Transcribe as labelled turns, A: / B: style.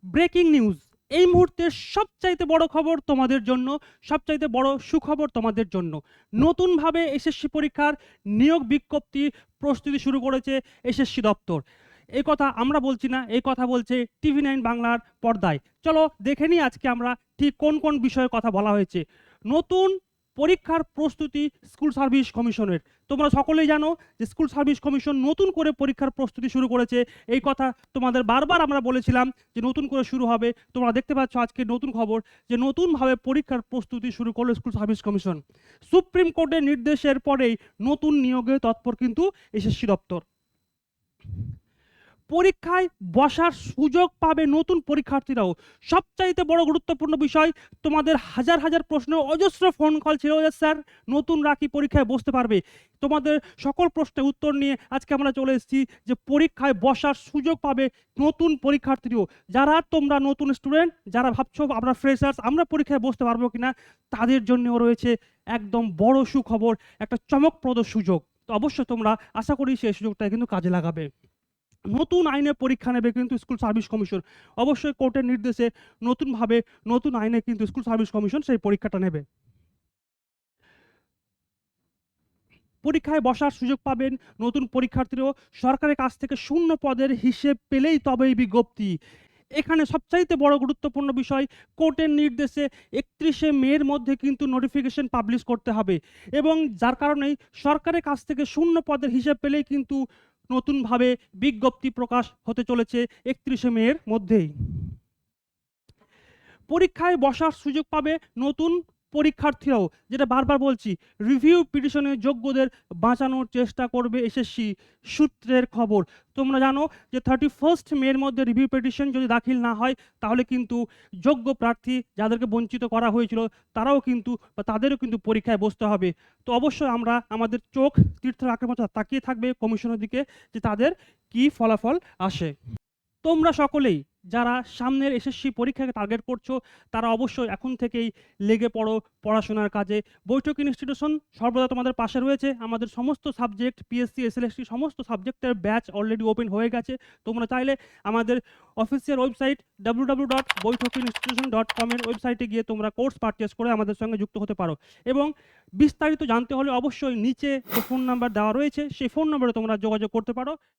A: Breaking news, এই মুহূর্তে সবচাইতে বড় খবর তোমাদের জন্য, সবচাইতে বড় সুখবর তোমাদের জন্য। নতুনভাবে এসএসসি পরীক্ষার নিয়োগ বিজ্ঞপ্তি প্রস্তুতি শুরু করেছে এসএসসি দপ্তর। এই কথা আমরা বলছি না, এই কথা বলছে টিভি9 বাংলার পর্দায়। চলো দেখে নিই আজকে আমরা ঠিক কোন কোন বিষয়ে কথা বলা হয়েছে। নতুন পরীক্ষার প্রস্তুতি স্কুল সার্ভিস কমিশনের। তোমরা সকলেই জানো যে স্কুল সার্ভিস কমিশন নতুন করে পরীক্ষার প্রস্তুতি শুরু করেছে। এই কথা তোমাদের বারবার আমরা বলেছিলাম যে নতুন করে শুরু হবে। তোমরা দেখতে পাচ্ছ আজকে নতুন খবর যে নতুনভাবে পরীক্ষার প্রস্তুতি শুরু করলো স্কুল সার্ভিস কমিশন। সুপ্রিম কোর্টের নির্দেশের পরেই নতুন নিয়োগে তৎপর কিন্তু এসএসসি দপ্তর। পরীক্ষায় বসার সুযোগ পাবে নতুন পরীক্ষার্থীরাও। সবচাইতে বড় গুরুত্বপূর্ণ বিষয়, তোমাদের হাজার হাজার প্রশ্ন, অজস্র ফোন কল ছিল যে স্যার নতুনরা কি পরীক্ষায় বসতে পারবে। তোমাদের সকল প্রশ্নের উত্তর নিয়ে আজকে আমরা চলে এসেছি যে পরীক্ষায় বসার সুযোগ পাবে নতুন পরীক্ষার্থীরাও। যারা তোমরা নতুন স্টুডেন্ট, যারা ভাবছো আমরা ফ্রেশার্স, আমরা পরীক্ষায় বসতে পারবো কিনা, তাদের জন্যও রয়েছে একদম বড় সুখবর, একটা চমকপ্রদ সুযোগ। তো অবশ্যই তোমরা আশা করি সেই সুযোগটা কিন্তু কাজে লাগাবে। নতুন আইনে পরীক্ষা নেবে কিন্তু স্কুল সার্ভিস কমিশন। অবশ্যই কোর্টের নির্দেশে নতুনভাবে নতুন আইনে কিন্তু স্কুল সার্ভিস কমিশন সেই পরীক্ষাটা নেবে। পরীক্ষায় বসার সুযোগ পাবেন নতুন পরীক্ষার্থীরাও। সরকারের কাছ থেকে শূন্য পদের হিসেব পেলেই তবেই বিজ্ঞপ্তি। এখানে সবচাইতে বড় গুরুত্বপূর্ণ বিষয়, কোর্টের নির্দেশে 31শে মের মধ্যে কিন্তু নোটিফিকেশন পাবলিশ করতে হবে এবং যার কারণেই সরকারের কাছ থেকে শূন্য পদের হিসেব পেলেই কিন্তু নতুনভাবে বিজ্ঞপ্তি প্রকাশ হতে চলেছে 31শে মের মধ্যেই। পরীক্ষায় বসার সুযোগ পাবে নতুন পরীক্ষার্থীরাও। যেটা বারবার বলছি, রিভিউ পিটিশনে যোগ্যদের বাঁচানোর চেষ্টা করবে এসএসসি সূত্রের খবর। তোমরা জানো যে 31 মের মধ্যে রিভিউ পিটিশন যদি দাখিল না হয় তাহলে কিন্তু যোগ্য প্রার্থী যাদেরকে বঞ্চিত করা হয়েছিল তারাও কিন্তু বা তাদেরও কিন্তু পরীক্ষায় বসতে হবে। তো অবশ্যই আমরা আমাদের চোখ তীর্থের আঁকের মতো তাকিয়ে থাকবে কমিশনের দিকে যে তাদের কি ফলাফল আসে। তোমরা সকলেই যারা সামনের এসএসসি পরীক্ষাকে টার্গেট করছো তারা অবশ্যই এখন থেকেই লেগে পড়ো পড়াশোনার কাজে। বৈঠক ইনস্টিটিউশন সর্বদা তোমাদের পাশে রয়েছে। আমাদের সমস্ত সাবজেক্ট, পিএসসি, এসএলএসটি সমস্ত সাবজেক্টের ব্যাচ অলরেডি ওপেন হয়ে গেছে। তোমরা চাইলে আমাদের অফিসিয়াল ওয়েবসাইট www.boithokinstitution.com এর ওয়েবসাইটে গিয়ে তোমরা কোর্স পারচেস করে আমাদের সঙ্গে যুক্ত হতে পারো এবং বিস্তারিত জানতে হলে অবশ্যই নিচে যে ফোন নাম্বার দেওয়া রয়েছে সেই ফোন নম্বরে তোমরা যোগাযোগ করতে পারো।